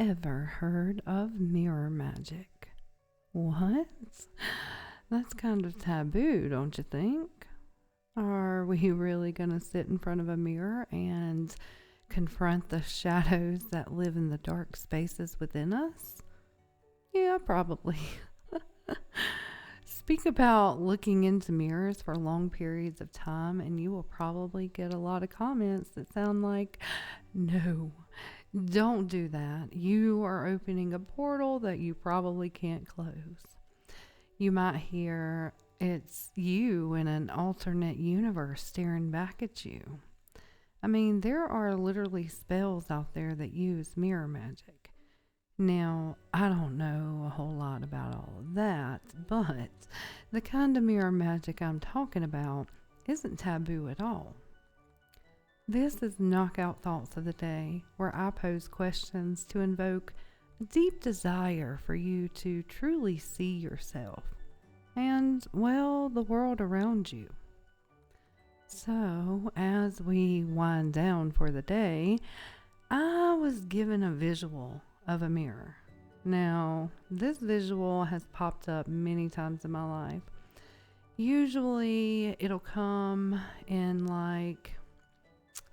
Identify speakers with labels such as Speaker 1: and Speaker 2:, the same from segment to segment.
Speaker 1: ever heard of mirror magic? What? That's kind of taboo, don't you think? Are we really going to sit in front of a mirror and confront the shadows that live in the dark spaces within us? Yeah, probably. Speak about looking into mirrors for long periods of time, and you will probably get a lot of comments that sound like, no, don't do that. You are opening a portal that you probably can't close. You might hear it's you in an alternate universe staring back at you. I mean, there are literally spells out there that use mirror magic. Now, I don't know a whole lot about all of that, but the kind of mirror magic I'm talking about isn't taboo at all. This is Knockout Thoughts of the Day, where I pose questions to invoke a deep desire for you to truly see yourself and, well, the world around you. So, as we wind down for the day, I was given a visual of a mirror. Now, this visual has popped up many times in my life. Usually, it'll come in like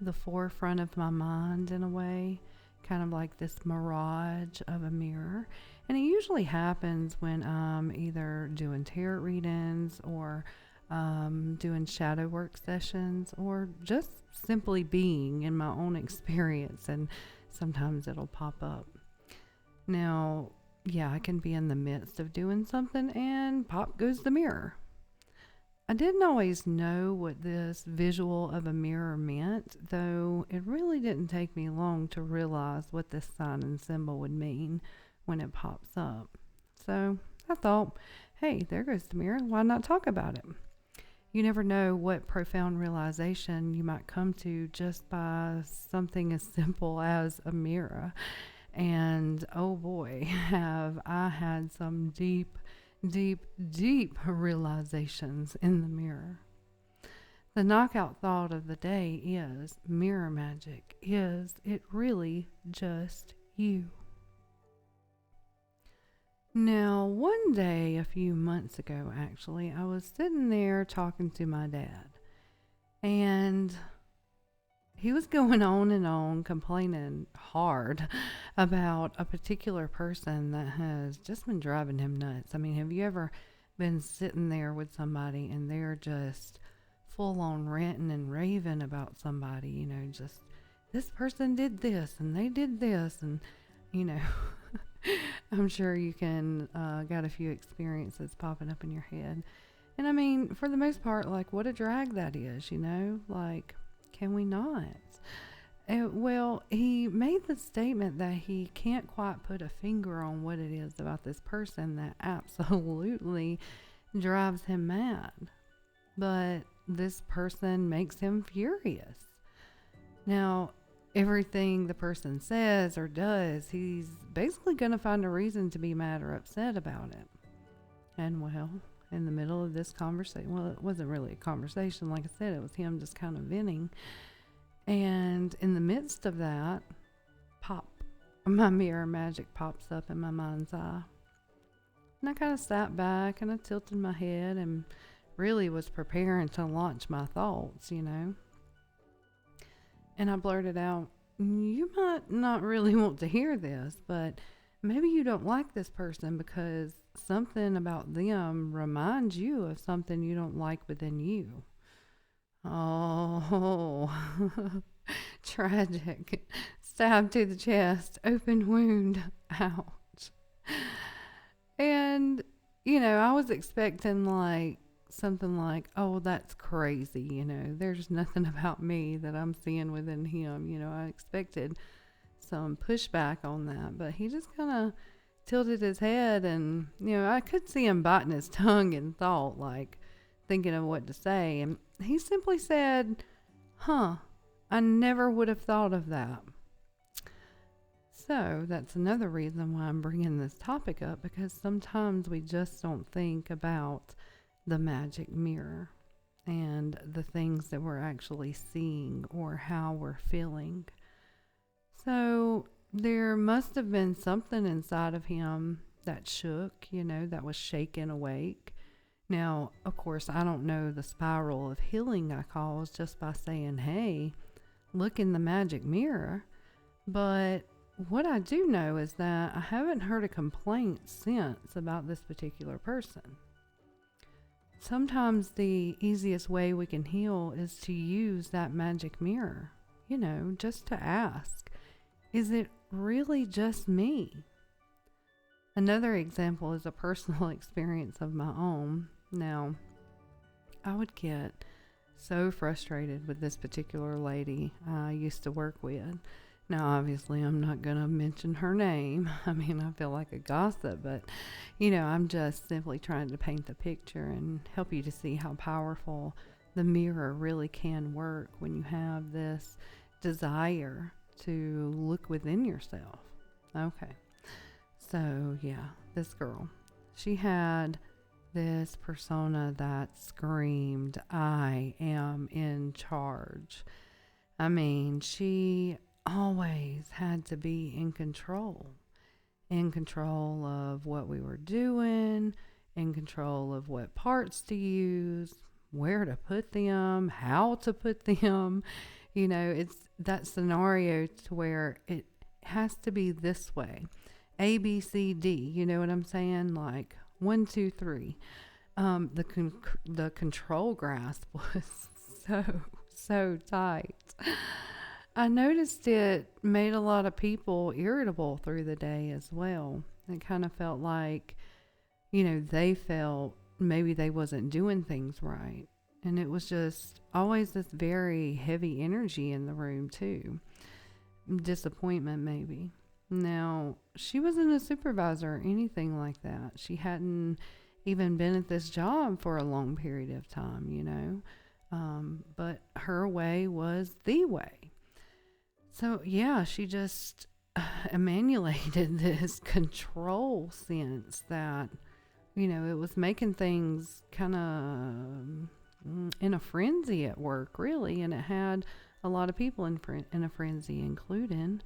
Speaker 1: the forefront of my mind in a way, kind of like this mirage of a mirror. And it usually happens when I'm either doing tarot readings or doing shadow work sessions or just simply being in my own experience, and sometimes it'll pop up. Now, yeah, I can be in the midst of doing something and pop goes the mirror. I didn't always know what this visual of a mirror meant, though it really didn't take me long to realize what this sign and symbol would mean when it pops up. So I thought, hey, there goes the mirror. Why not talk about it? You never know what profound realization you might come to just by something as simple as a mirror. And oh boy, have I had some deep realizations in the mirror. The knockout thought of the day is mirror magic. Is it really just you? Now, one day a few months ago, actually, I was sitting there talking to my dad, and he was going on and on, complaining hard about a particular person that has just been driving him nuts. I mean, have you ever been sitting there with somebody and they're just full on ranting and raving about somebody, just this person did this and they did this, and, I'm sure you can got a few experiences popping up in your head. And I mean, for the most part, like, what a drag that is, like, can we not? Well, he made the statement that he can't quite put a finger on what it is about this person that absolutely drives him mad. But this person makes him furious. Now, everything the person says or does, he's basically going to find a reason to be mad or upset about it. And well, in the middle of this conversation, well, it wasn't really a conversation, like I said, it was him just kind of venting. And in the midst of that, pop, my mirror magic pops up in my mind's eye. And I kind of sat back and I tilted my head and really was preparing to launch my thoughts, And I blurted out, you might not really want to hear this, but maybe you don't like this person because something about them reminds you of something you don't like within you. Oh, tragic. Stab to the chest, open wound, ouch. And, I was expecting something like, oh, that's crazy, there's nothing about me that I'm seeing within him. I expected some pushback on that, but he just kind of tilted his head and, I could see him biting his tongue in thought, like thinking of what to say. And he simply said, I never would have thought of that. So that's another reason why I'm bringing this topic up, because sometimes we just don't think about the magic mirror and the things that we're actually seeing or how we're feeling. So there must have been something inside of him that shook, that was shaken awake. Now, of course, I don't know the spiral of healing I caused just by saying, hey, look in the magic mirror. But what I do know is that I haven't heard a complaint since about this particular person. Sometimes the easiest way we can heal is to use that magic mirror, just to ask, is it really just me? Another example is a personal experience of my own. Now, I would get so frustrated with this particular lady I used to work with. Now, obviously, I'm not going to mention her name. I mean, I feel like a gossip, but, I'm just simply trying to paint the picture and help you to see how powerful the mirror really can work when you have this desire to look within yourself. Okay. So, yeah, this girl, she had this persona that screamed, I am in charge. I mean, she always had to be in control of what we were doing, in control of what parts to use, where to put them, how to put them. It's that scenario to where it has to be this way. A, B, C, D. You know what I'm saying? Like 1, 2, 3. The control grasp was so tight. I noticed it made a lot of people irritable through the day as well. It kind of felt like, they felt maybe they wasn't doing things right. And it was just always this very heavy energy in the room too. Disappointment maybe. Now, she wasn't a supervisor or anything like that. She hadn't even been at this job for a long period of time, but her way was the way. So, yeah, she just emanated this control sense that, it was making things kind of in a frenzy at work, really. And it had a lot of people in a frenzy, including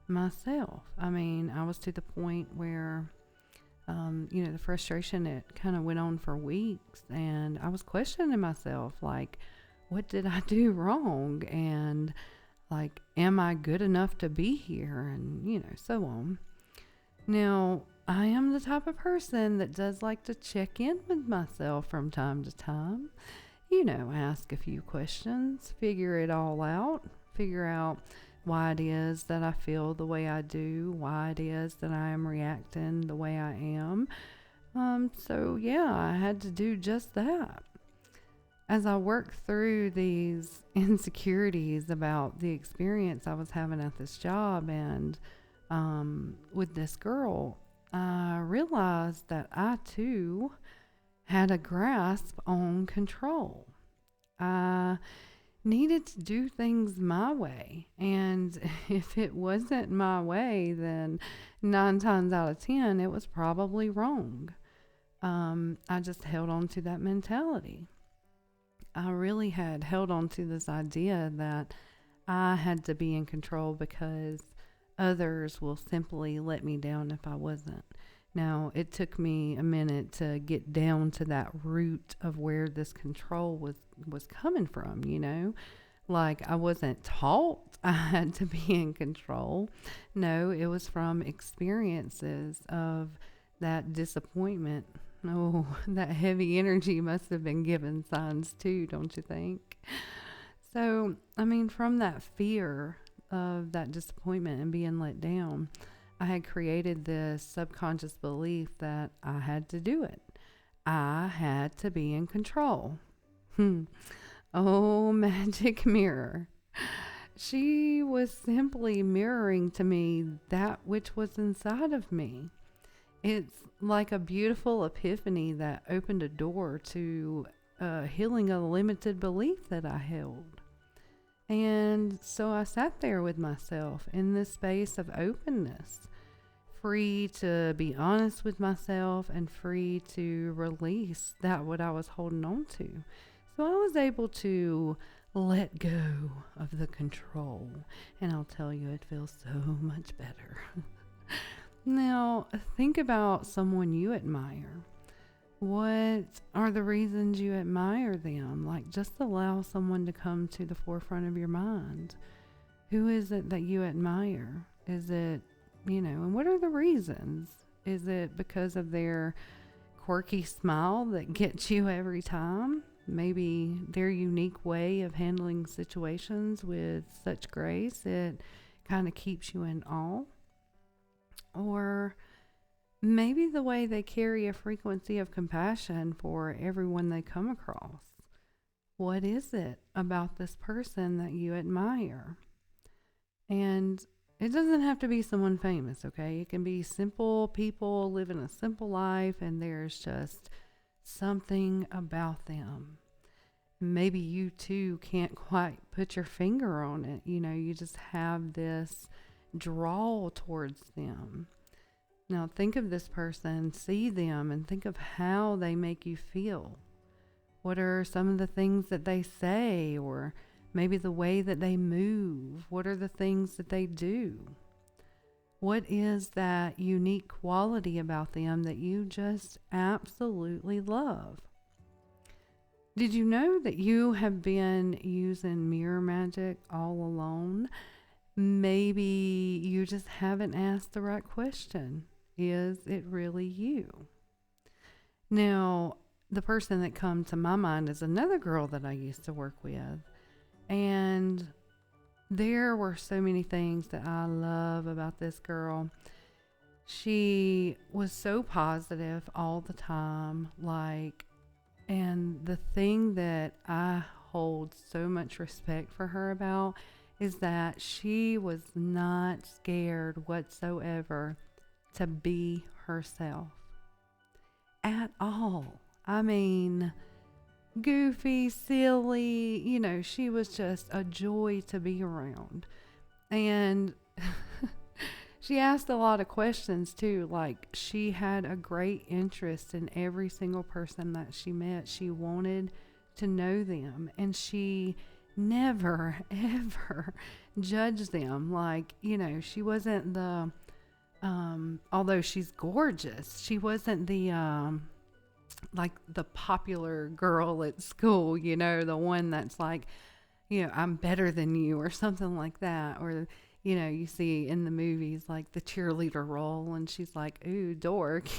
Speaker 1: myself. I mean, I was to the point where, the frustration, it kind of went on for weeks. And I was questioning myself, like, what did I do wrong? And like, am I good enough to be here? And, so on. Now, I am the type of person that does like to check in with myself from time to time. Ask a few questions, figure it all out, figure out why it is that I feel the way I do, why it is that I am reacting the way I am. So, yeah, I had to do just that. As I worked through these insecurities about the experience I was having at this job and with this girl, I realized that I too had a grasp on control. I needed to do things my way. And if it wasn't my way, then 9 times out of 10, it was probably wrong. I just held on to that mentality. I really had held on to this idea that I had to be in control because others will simply let me down if I wasn't. Now, it took me a minute to get down to that root of where this control was coming from, Like, I wasn't taught I had to be in control. No, it was from experiences of that disappointment. Oh, that heavy energy must have been given signs too, don't you think? So, I mean, from that fear of that disappointment and being let down, I had created this subconscious belief that I had to do it. I had to be in control. Oh, magic mirror. She was simply mirroring to me that which was inside of me. It's like a beautiful epiphany that opened a door to healing a limited belief that I held. And so I sat there with myself in this space of openness, free to be honest with myself and free to release that what I was holding on to. So I was able to let go of the control, and I'll tell you, it feels so much better. Now, think about someone you admire. What are the reasons you admire them? Like, just allow someone to come to the forefront of your mind. Who is it that you admire? Is it, and what are the reasons? Is it because of their quirky smile that gets you every time? Maybe their unique way of handling situations with such grace, it kind of keeps you in awe. Or maybe the way they carry a frequency of compassion for everyone they come across. What is it about this person that you admire? And it doesn't have to be someone famous, okay? It can be simple people living a simple life, and there's just something about them. Maybe you too can't quite put your finger on it. You just have this draw towards them. Now think of this person, see them, and think of how they make you feel. What are some of the things that they say, or maybe the way that they move? What are the things that they do? What is that unique quality about them that you just absolutely love? Did you know that you have been using mirror magic all along? Maybe you just haven't asked the right question. Is it really you? Now, the person that comes to my mind is another girl that I used to work with. And there were so many things that I love about this girl. She was so positive all the time, and the thing that I hold so much respect for her about is that she was not scared whatsoever to be herself at all. I mean, goofy, silly, she was just a joy to be around. And she asked a lot of questions too. Like, she had a great interest in every single person that she met. She wanted to know them, and she never ever judged them. She wasn't the although she's gorgeous, she wasn't the the popular girl at school, the one that's like, I'm better than you or something like that. Or, you see in the movies like the cheerleader role, and she's like, ooh, dork,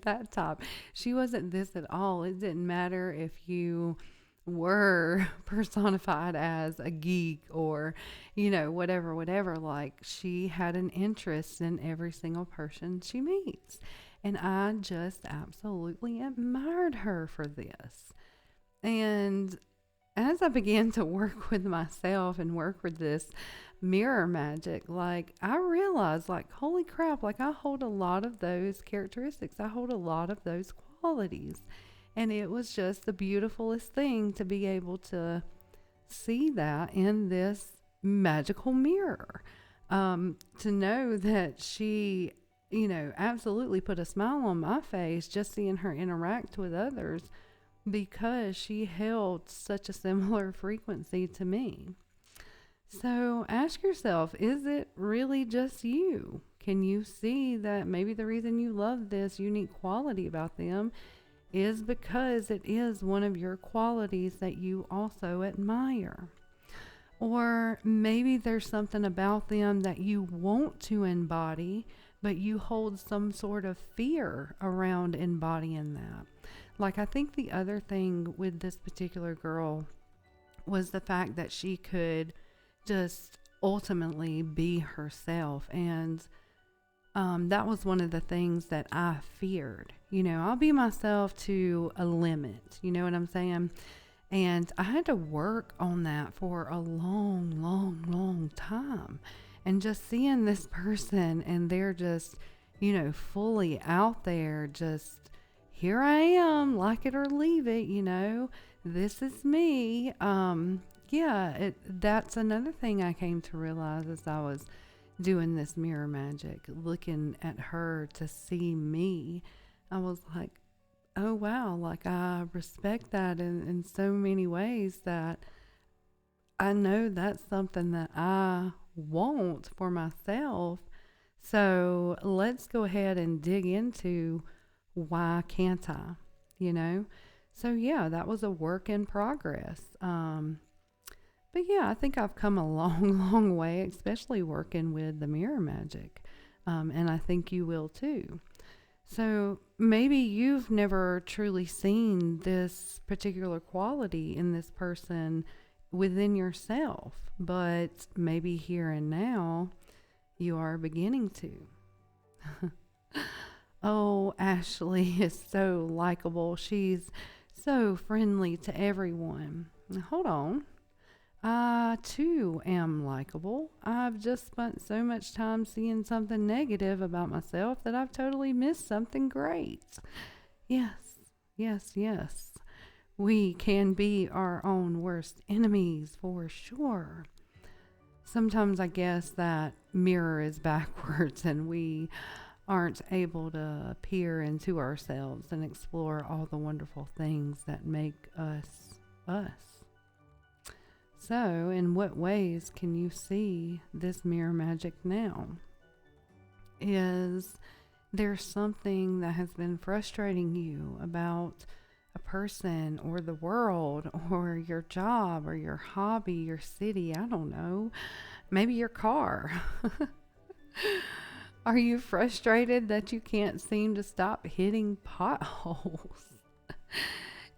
Speaker 1: that type. She wasn't this at all. It didn't matter if you were personified as a geek or, whatever. Like, she had an interest in every single person she meets. And I just absolutely admired her for this. And as I began to work with myself and work with this mirror magic, I realized, holy crap, I hold a lot of those characteristics. I hold a lot of those qualities. And it was just the beautifulest thing to be able to see that in this magical mirror. To know that she, absolutely put a smile on my face just seeing her interact with others, because she held such a similar frequency to me. So ask yourself, is it really just you? Can you see that maybe the reason you love this unique quality about them is because it is one of your qualities that you also admire? Or maybe there's something about them that you want to embody, but you hold some sort of fear around embodying that. I think the other thing with this particular girl was the fact that she could just ultimately be herself. And that was one of the things that I feared. I'll be myself to a limit. You know what I'm saying? And I had to work on that for a long time. And just seeing this person, and they're just, fully out there, just, here I am, like it or leave it, this is me. That's another thing I came to realize as I was doing this mirror magic, looking at her to see me. I was like, oh wow, like I respect that in so many ways that I know that's something that I want for myself. So let's go ahead and dig into why can't I? You know? So yeah, that was a work in progress. But yeah, I think I've come a long, long way, especially working with the mirror magic. And I think you will too. So maybe you've never truly seen this particular quality in this person within yourself, but maybe here and now you are beginning to. Oh, Ashley is so likable. She's so friendly to everyone. Now, hold on. I too am likable. I've just spent so much time seeing something negative about myself that I've totally missed something great. Yes, yes, yes. We can be our own worst enemies for sure. Sometimes I guess that mirror is backwards and we aren't able to peer into ourselves and explore all the wonderful things that make us us. So, in what ways can you see this mirror magic now? Is there something that has been frustrating you about a person or the world or your job or your hobby, your city? I don't know. Maybe your car. Are you frustrated that you can't seem to stop hitting potholes?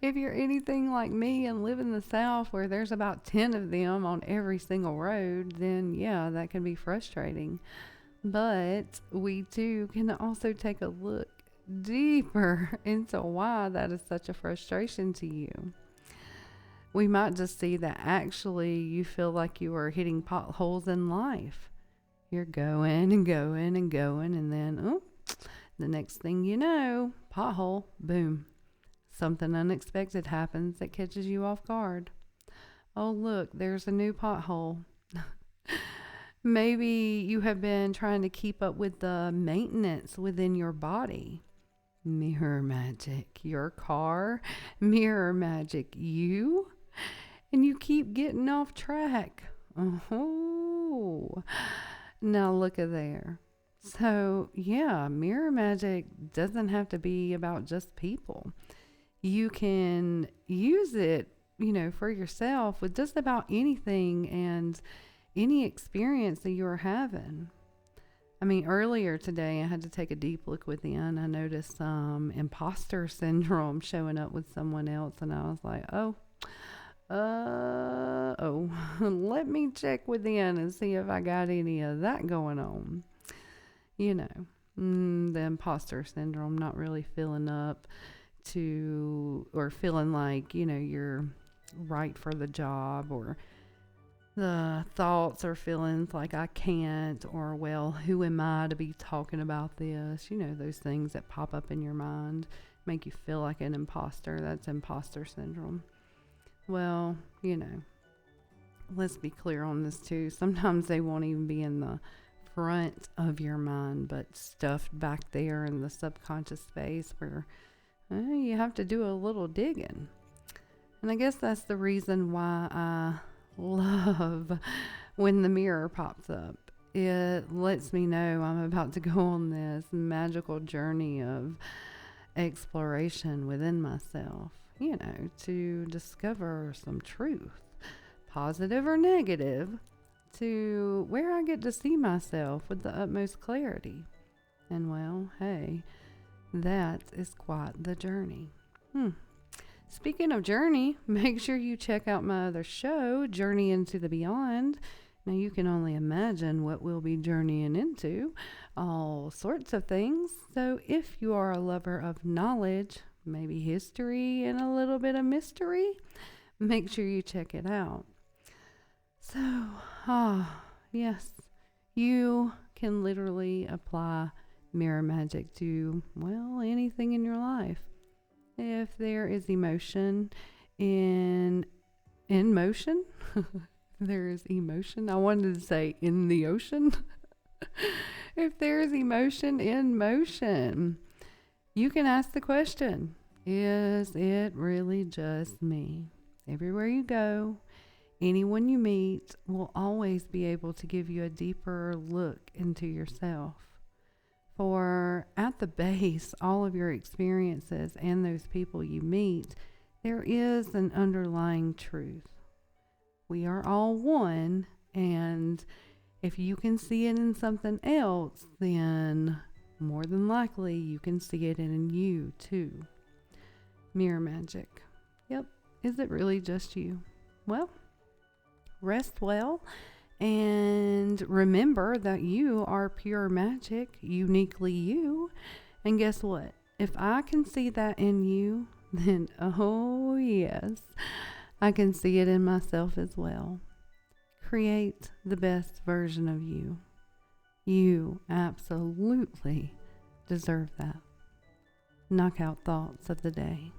Speaker 1: If you're anything like me and live in the South where there's about 10 of them on every single road, then yeah, that can be frustrating. But we too can also take a look deeper into why that is such a frustration to you. We might just see that actually you feel like you are hitting potholes in life. You're going and going and going, and then, oh, the next thing you know, pothole, boom. Something unexpected happens that catches you off guard. Oh, look, there's a new pothole. Maybe you have been trying to keep up with the maintenance within your body. Mirror magic, your car. Mirror magic, you. And you keep getting off track. Oh, now look at there. So, yeah, mirror magic doesn't have to be about just people. You can use it, for yourself with just about anything and any experience that you're having. I mean, earlier today, I had to take a deep look within. I noticed some imposter syndrome showing up with someone else, and I was like, let me check within and see if I got any of that going on. The imposter syndrome, not really feeling up to, or feeling like, you're right for the job, or the thoughts or feelings like I can't, or well, who am I to be talking about this? Those things that pop up in your mind make you feel like an imposter. That's imposter syndrome. Well, let's be clear on this too. Sometimes they won't even be in the front of your mind, but stuffed back there in the subconscious space where you have to do a little digging. And I guess that's the reason why I love when the mirror pops up. It lets me know I'm about to go on this magical journey of exploration within myself, to discover some truth, positive or negative, to where I get to see myself with the utmost clarity. And well, hey, that is quite the journey. Speaking of journey, make sure you check out my other show, Journey into the Beyond. Now, you can only imagine what we'll be journeying into, all sorts of things. So if you are a lover of knowledge, maybe history and a little bit of mystery, make sure you check it out. So, yes, you can literally apply mirror magic to, well, anything in your life. If there is emotion in motion, there is emotion. I wanted to say in the ocean. If there is emotion in motion, you can ask the question, Is it really just me? Everywhere you go, anyone you meet will always be able to give you a deeper look into yourself. For at the base, all of your experiences and those people you meet, there is an underlying truth. We are all one, and if you can see it in something else, then more than likely you can see it in you too. Mirror magic. Yep. Is it really just you? Well, rest well and remember that you are pure magic, uniquely you. And guess what? If I can see that in you, then oh yes, I can see it in myself as well. Create the best version of you. You absolutely deserve that. Knockout thoughts of the day.